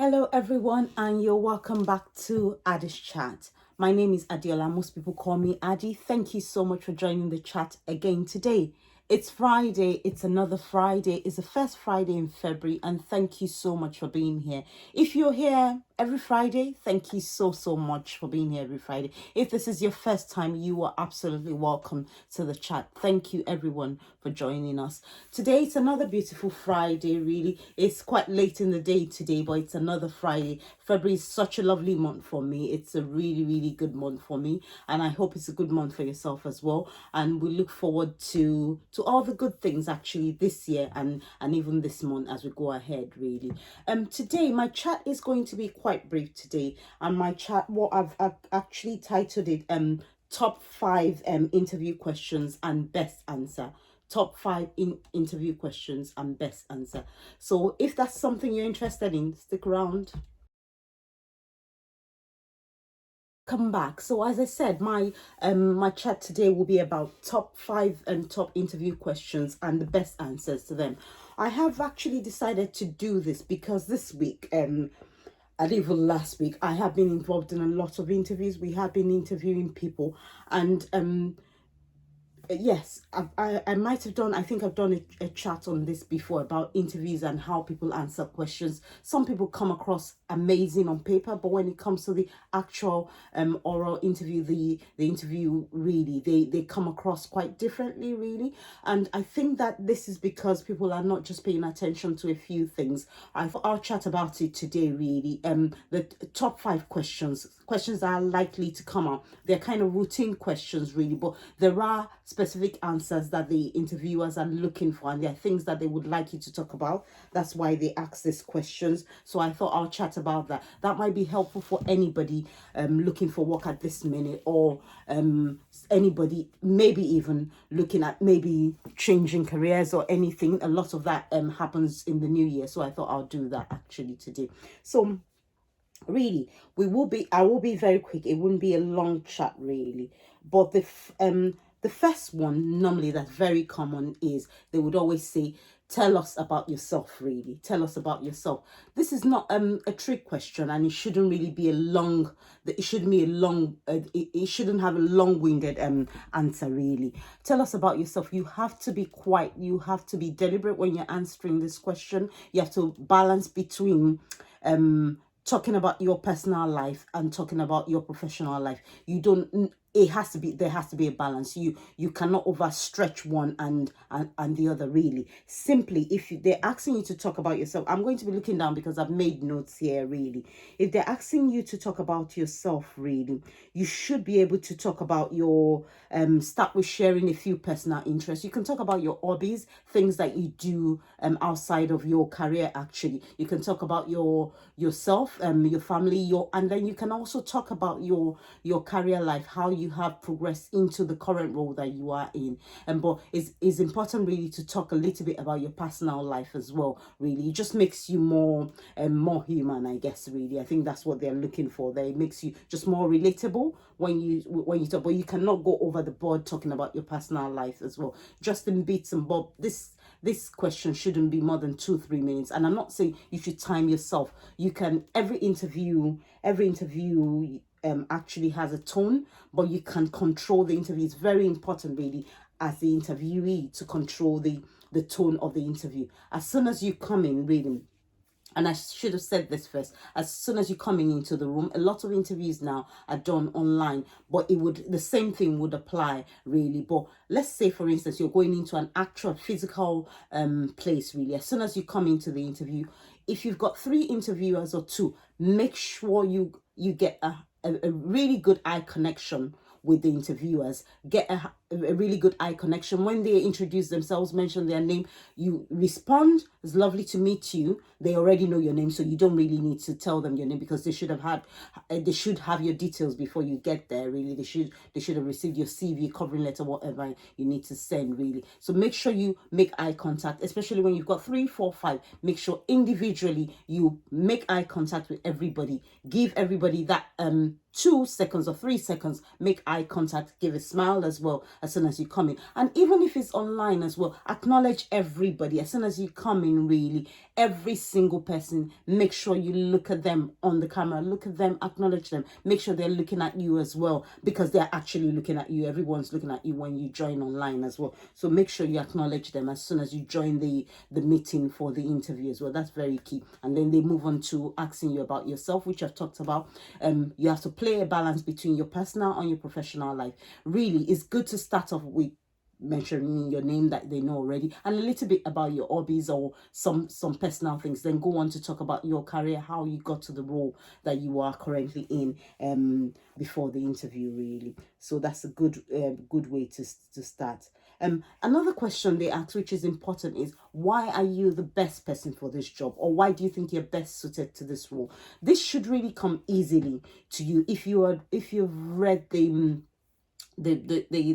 Hello everyone, and you're welcome back to Addie's chat. My name is Adiola. Most people call me Addie. Thank you so much for joining the chat again today. It's Friday. It's another Friday. It's the first Friday in February, and thank you so much for being here. If you're here every Friday, thank you so much for being here every Friday. If this is your first time, you are absolutely welcome to the chat. Thank you everyone for joining us. Today it's another beautiful Friday, really. It's quite late in the day today, but it's another Friday. February is such a lovely month for me. It's a really good month for me, and I hope it's a good month for yourself as well. And we look forward to all the good things actually this year and even this month as we go ahead, really. Today my chat is going to be quite brief today, and my chat, what I've actually titled it top 5 interview questions and best answer. Top 5 interview questions and best answer. So if that's something you're interested in, stick around. Come back. So as I said, my chat today will be about top 5 and top interview questions and the best answers to them. I have actually decided to do this because this week and even last week I have been involved in a lot of interviews. We have been interviewing people, and yes, I might have done, I think I've done a chat on this before about interviews and how people answer questions. Some people come across amazing on paper, but when it comes to the actual oral interview, the interview, really, they come across quite differently, really. And I think that this is because people are not just paying attention to a few things. I'll chat about it today, really. The top 5 questions that are likely to come out. They're kind of routine questions, really, but there are specific answers that the interviewers are looking for, and there are things that they would like you to talk about. That's why they ask these questions. So I thought I'll chat about that. That might be helpful for anybody looking for work at this minute, or anybody maybe even looking at maybe changing careers or anything. A lot of that happens in the new year, so I thought I'll do that actually today. So really, I will be very quick. It wouldn't be a long chat, really. But the first one, normally that's very common, is they would always say, tell us about yourself, really. Tell us about yourself. This is not a trick question, and it shouldn't really be a long, it shouldn't be a long, it shouldn't have a long-winded answer, really. Tell us about yourself. You have to be you have to be deliberate when you're answering this question. You have to balance between talking about your personal life and talking about your professional life. You don't, it has to be, there has to be a balance. You cannot overstretch one and the other, really. Simply, if they're asking you to talk about yourself, I'm going to be looking down because I've made notes here, really. If they're asking you to talk about yourself, really, you should be able to talk about your start with sharing a few personal interests. You can talk about your hobbies, things that you do outside of your career. Actually, you can talk about yourself, your family, and then you can also talk about your career life, how you have progressed into the current role that you are in. But it's important, really, to talk a little bit about your personal life as well, really. It just makes you more human, I guess, really. I think that's what they're looking for there. It makes you just more relatable when you talk, but you cannot go over the board talking about your personal life as well, just in bits and bobs. This question shouldn't be more than 2-3 minutes, and I'm not saying you should time yourself. You can, every interview actually has a tone, but you can control the interview. It's very important, really, as the interviewee, to control the tone of the interview. As soon as you come in, reading, and I should have said this first, as soon as you're coming into the room, a lot of interviews now are done online, but the same thing would apply, really. But let's say, for instance, you're going into an actual physical place, really. As soon as you come into the interview, if you've got 3 interviewers or 2, make sure you get a really good eye connection with the interviewers. Get a really good eye connection. When they introduce themselves, mention their name, you respond, it's lovely to meet you. They already know your name, so you don't really need to tell them your name, because they should have your details before you get there, really. They should have received your CV, covering letter, whatever you need to send, really. So make sure you make eye contact, especially when you've got 3, 4, 5. Make sure individually you make eye contact with everybody. Give everybody that 2 seconds or 3 seconds, make eye contact, give a smile as well as soon as you come in. And even if it's online as well, acknowledge everybody as soon as you come in, really. Every single person, make sure you look at them on the camera, look at them, acknowledge them, make sure they're looking at you as well, because they're actually looking at you. Everyone's looking at you when you join online as well. So make sure you acknowledge them as soon as you join the meeting for the interview as well. That's very key. And then they move on to asking you about yourself, which I've talked about. You have to play a balance between your personal and your professional life. Really, it's good to start off with mentioning your name that they know already, and a little bit about your hobbies or some personal things. Then go on to talk about your career, how you got to the role that you are currently in before the interview, really. So that's a good way to start. Another question they ask, which is important, is why are you the best person for this job, or why do you think you're best suited to this role? This should really come easily to you if you've read the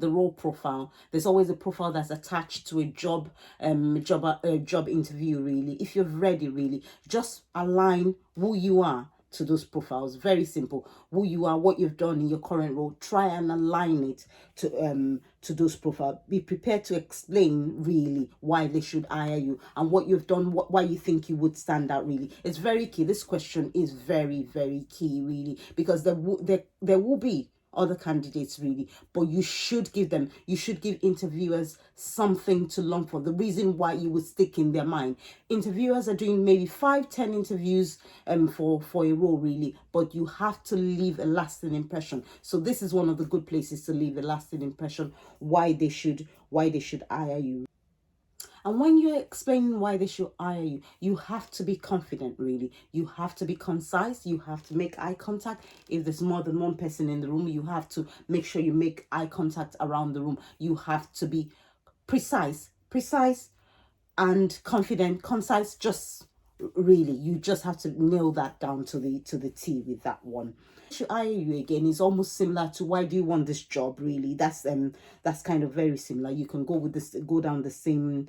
role profile. There's always a profile that's attached to a job interview, really. If you've read it, really, just align who you are to those profiles. Very simple. Who you are, what you've done in your current role, try and align it to those profiles. Be prepared to explain really why they should hire you and what you've done, why you think you would stand out. Really, it's very key. This question is very, very key, really, because there will be other candidates, really, but you should give interviewers something to learn for, the reason why you would stick in their mind. Interviewers are doing maybe 5-10 interviews for a role, really, but you have to leave a lasting impression. So this is one of the good places to leave a lasting impression, why they should hire you. And when you're explaining why they should hire you, you have to be confident, really. You have to be concise. You have to make eye contact. If there's more than one person in the room, you have to make sure you make eye contact around the room. You have to be precise and confident, concise. Just really, you just have to nail that down to the T with that one. Should hire you again is almost similar to why do you want this job, really. That's kind of very similar. You can go down the same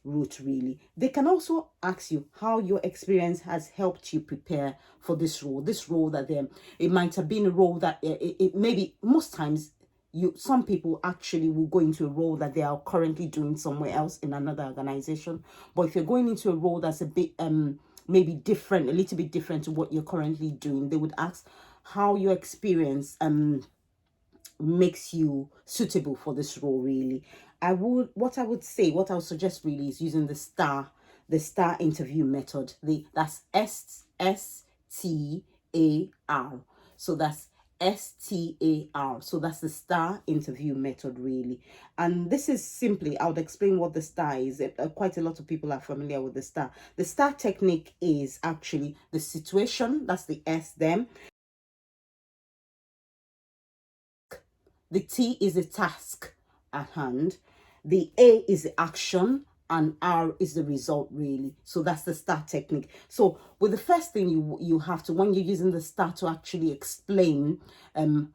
route, really. They can also ask you how your experience has helped you prepare for this role that it might have been a role that it maybe most times some people actually will go into a role that they are currently doing somewhere else in another organization. But if you're going into a role that's a bit maybe different, a little bit different to what you're currently doing, they would ask how your experience makes you suitable for this role, really. What I would suggest really is using the star interview method. That's STAR. So that's STAR. So that's the star interview method, really. And this is simply, I would explain what the star is. Quite a lot of people are familiar with the star. The star technique is actually the situation, that's the S then. The T is the task at hand. The A is the action, and R is the result, really. So that's the STAR technique. So with the first thing you have to, when you're using the STAR to actually explain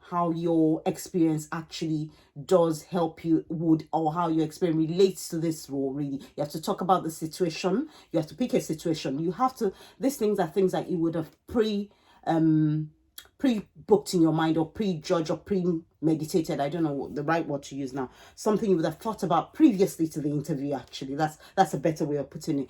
how your experience actually does help you, or how your experience relates to this role, really. You have to talk about the situation. You have to pick a situation. These things are things that you would have pre-booked in your mind, or pre-judged, or premeditated. I don't know what the right word to use now. Something you would have thought about previously to the interview, actually. That's a better way of putting it.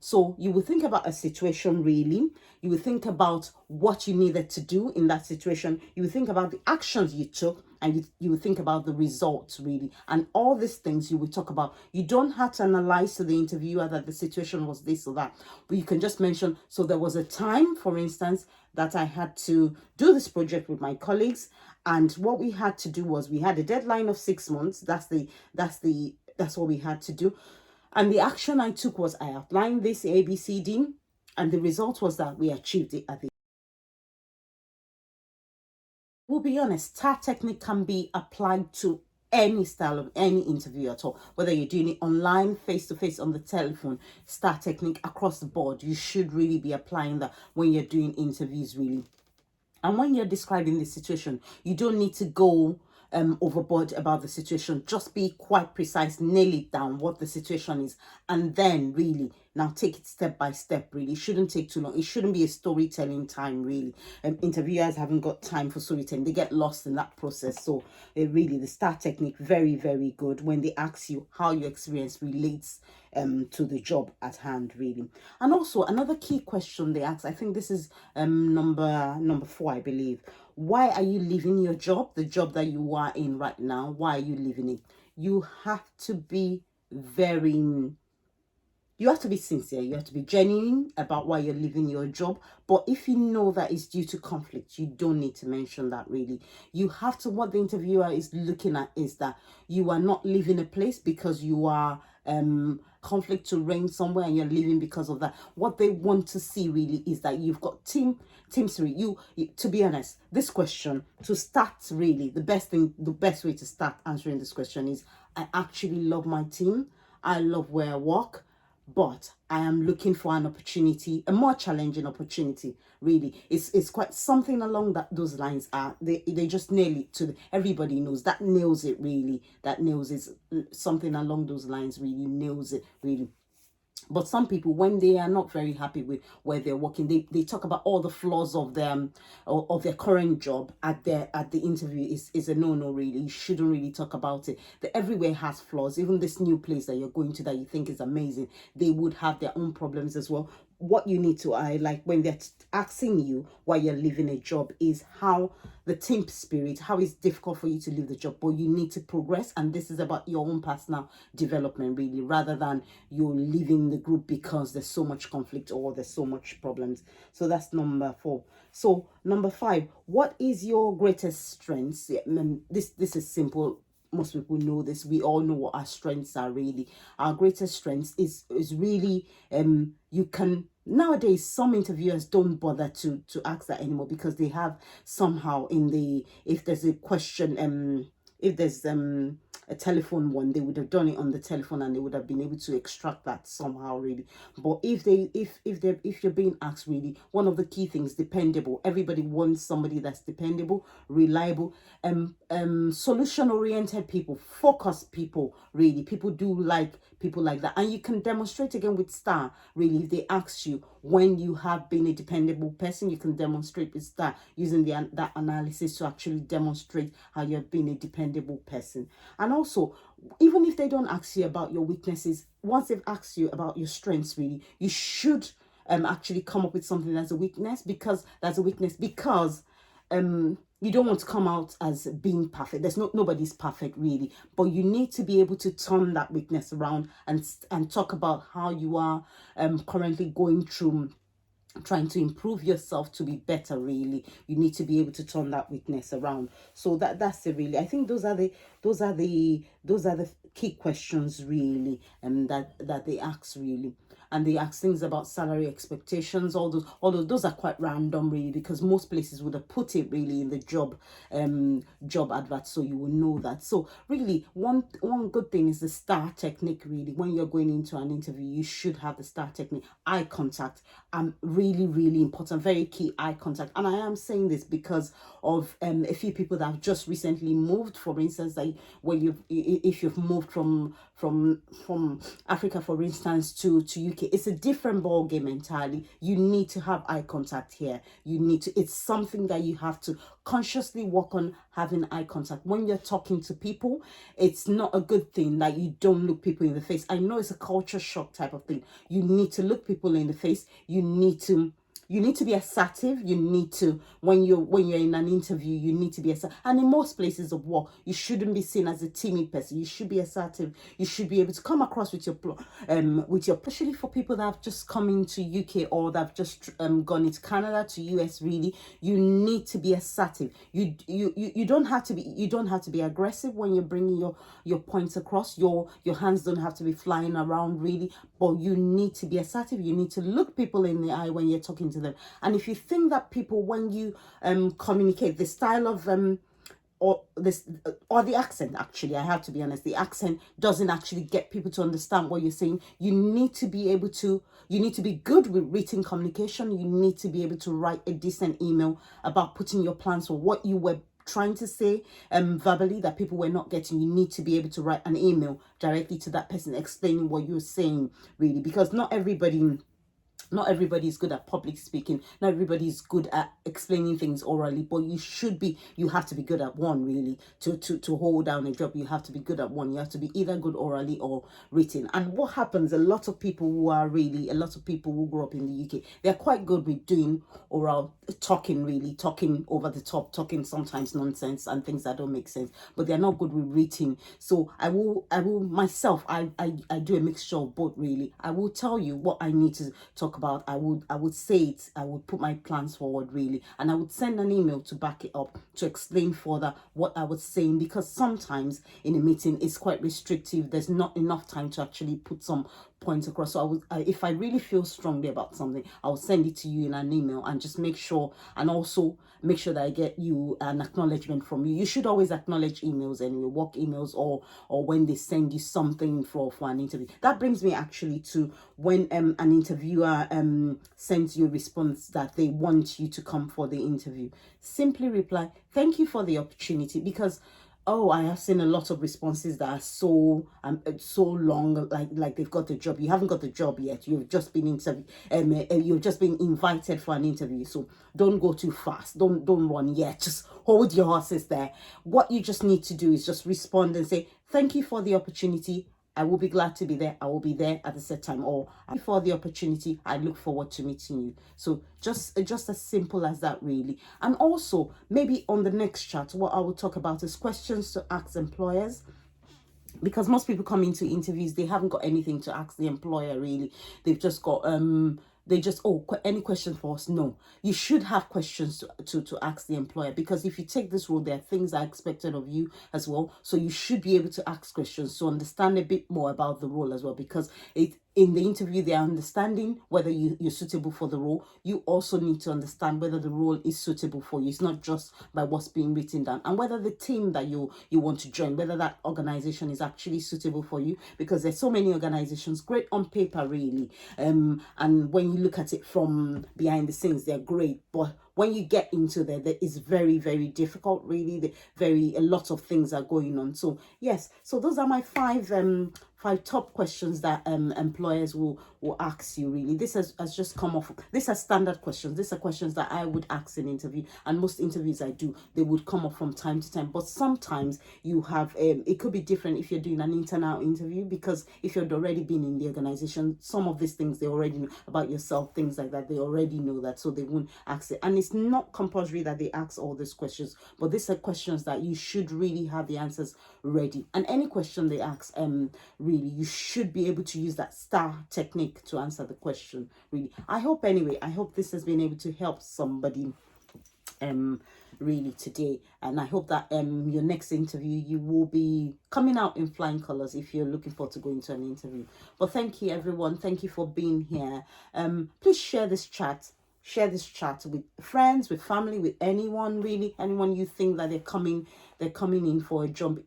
So you would think about a situation, really. You would think about what you needed to do in that situation. You would think about the actions you took, and you would think about the results, really. And all these things you would talk about. You don't have to analyze to the interviewer that the situation was this or that, but you can just mention, so there was a time, for instance, that I had to do this project with my colleagues, and what we had to do was we had a deadline of 6 months. That's what we had to do. And the action I took was I outlined this ABCD, and the result was that we achieved it at the. We'll be honest, STAR technique can be applied to any style of any interview at all, whether you're doing it online, face-to-face, on the telephone. STAR technique across the board. You should really be applying that when you're doing interviews, really. And when you're describing the situation, you don't need to go overboard about the situation. Just be quite precise, nail it down what the situation is, and then really now take it step by step. Really, it shouldn't take too long. It shouldn't be a storytelling time. Really, interviewers haven't got time for storytelling. They get lost in that process. So really, the STAR technique, very, very good when they ask you how your experience relates to the job at hand, really. And also another key question they ask, I think this is number 4, I believe. Why are you leaving your job, the job that you are in right now? Why are you leaving it? You have to be you have to be sincere, you have to be genuine about why you're leaving your job. But if you know that it's due to conflict, you don't need to mention that. Really, you have to, what the interviewer is looking at is that you are not leaving a place because you are conflict to reign somewhere and you're leaving because of that. What they want to see really is that you've got team spirit. You to be honest, this question, to start, really the best way to start answering this question is, I actually love my team, I love where I work, but I am looking for an opportunity, a more challenging opportunity. Really, it's quite something along those lines. They just nail it to everybody knows that, nails it really. That nails it. Something along those lines really nails it really. But some people, when they are not very happy with where they're working, they talk about all the flaws of them, of their current job at the interview. Is a no really. You shouldn't really talk about it. Everywhere has flaws. Even this new place that you're going to that you think is amazing, they would have their own problems as well. What you need to like when they're asking you why you're leaving a job is how the team spirit, how it's difficult for you to leave the job, but you need to progress, and this is about your own personal development really, rather than you're leaving the group because there's so much conflict or there's so much problems. So that's number 4. So number 5, what is your greatest strengths? This is simple. Most people know this. We all know what our strengths are really. Our greatest strengths is really you can, nowadays some interviewers don't bother to ask that anymore, because they have somehow if there's a question, if there's a telephone one, they would have done it on the telephone and they would have been able to extract that somehow really. But if you're being asked really, one of the key things, dependable. Everybody wants somebody that's dependable, reliable, solution oriented people, focused people really. People do like people like that, and you can demonstrate again with STAR really. If they ask you when you have been a dependable person, you can demonstrate with STAR using that analysis to actually demonstrate how you've been a dependable person. And also, even if they don't ask you about your weaknesses, once they've asked you about your strengths really, you should actually come up with something that's a weakness, because you don't want to come out as being perfect. There's nobody's perfect really, but you need to be able to turn that weakness around and talk about how you are currently going through trying to improve yourself to be better really. You need to be able to turn that weakness around. So that's it really. I think those are the key questions really, that they ask really. And they ask things about salary expectations, all those are quite random really, because most places would have put it really in the job advert, so you will know that. So really, one good thing is the STAR technique really. When you're going into an interview, you should have the STAR technique. Eye contact, really, really important, very key, eye contact. And I am saying this because of a few people that have just recently moved, for instance, like if you've moved from Africa, for instance, to UK, it's a different ball game entirely. You need to have eye contact here. It's something that you have to consciously work on, having eye contact. When you're talking to people, it's not a good thing that you don't look people in the face. I know it's a culture shock type of thing. You need to look people in the face. You need to be assertive. You need to, when you're in an interview, you need to be assertive. And in most places of work, you shouldn't be seen as a timid person. You should be assertive. You should be able to come across with your especially for people that have just come into UK or that have just gone into Canada to US really. You need to be assertive. You don't have to be aggressive when you're bringing your points across. Your hands don't have to be flying around really, but you need to be assertive. You need to look people in the eye when you're talking to them. And if you think that people, when you communicate, the style of or the accent, actually, I have to be honest, the accent doesn't actually get people to understand what you're saying. You need to be good with written communication. You need to be able to write a decent email about putting your plans for what you were trying to say verbally that people were not getting, you need to be able to write an email directly to that person explaining what you're saying, really, because not everybody is good at public speaking. Not everybody is good at explaining things orally, but you have to be good at one, really, to hold down a job. You have to be good at one. You have to be either good orally or written. And what happens, a lot of people who grow up in the UK, they're quite good with doing oral talking, really, talking over the top, talking sometimes nonsense and things that don't make sense, but they're not good with written. So I will myself, I do a mixture of both, really. I will tell you what I need to talk about. I would say it, I would put my plans forward, really, and I would send an email to back it up, to explain further what I was saying, because sometimes in a meeting it's quite restrictive. There's not enough time to actually put some points across. So if I really feel strongly about something, I'll send it to you in an email, and just make sure, and also make sure that I get you an acknowledgement from you. You should always acknowledge emails anyway, work emails, or when they send you something for an interview. That brings me actually to when an interviewer sends you a response that they want you to come for the interview. Simply reply, "Thank you for the opportunity," because I have seen a lot of responses that are so long, like they've got the job. You haven't got the job yet. You've just been you've just been invited for an interview. So don't go too fast. Don't run yet. Just hold your horses there. What you just need to do is just respond and say, "Thank you for the opportunity. I will be glad to be there. I will be there at the set time," or "For the opportunity, I look forward to meeting you." So just as simple as that, really. And also, maybe on the next chat, what I will talk about is questions to ask employers, because most people come into interviews, they haven't got anything to ask the employer, really. They've just got any questions for us? No, you should have questions to ask the employer, because if you take this role, there are things that are expected of you as well. So you should be able to ask questions to understand a bit more about the role as well, because in the interview, they are understanding whether you're suitable for the role. You also need to understand whether the role is suitable for you. It's not just by what's being written down, and whether the team that you want to join, whether that organization is actually suitable for you, because there's so many organizations, great on paper, really, and when you look at it from behind the scenes, they're great, but when you get into there is very, very difficult, really. A lot of things are going on. So yes, so those are my five top questions that employers will ask you, really. This has just come off. These are standard questions. These are questions that I would ask in interview, and most interviews I do, they would come up from time to time. But sometimes you have it could be different if you're doing an internal interview, because if you've already been in the organization, some of these things they already know about yourself, things like that. They already know that, so they won't ask it. And it's not compulsory that they ask all these questions, but these are questions that you should really have the answers ready. And any question they ask, really, you should be able to use that STAR technique to answer the question, really. I hope this has been able to help somebody really today, and I hope that your next interview, you will be coming out in flying colors if you're looking forward to going to an interview. But thank you, everyone. Thank you for being here. Please share this chat with friends, with family, with anyone, really, anyone you think that they're coming in for a job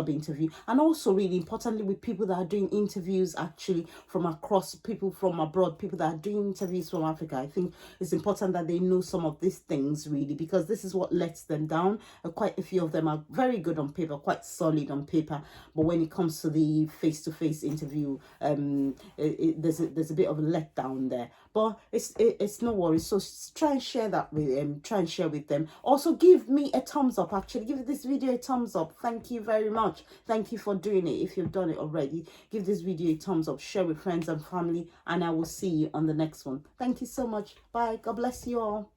interview. And also, really importantly, with people that are doing interviews actually from across, people from abroad, people that are doing interviews from Africa. I think it's important that they know some of these things, really, because this is what lets them down. Quite a few of them are very good on paper, quite solid on paper, but when it comes to the face-to-face interview, there's a bit of a letdown there. But it's no worries. So try and share that with them. Try and share with them. Also, give me a thumbs up. Actually, give this video a thumbs up. Thank you very much. Thank you for doing it. If you've done it already, give this video a thumbs up. Share with friends and family, and I will see you on the next one. Thank you so much. Bye. God bless you all.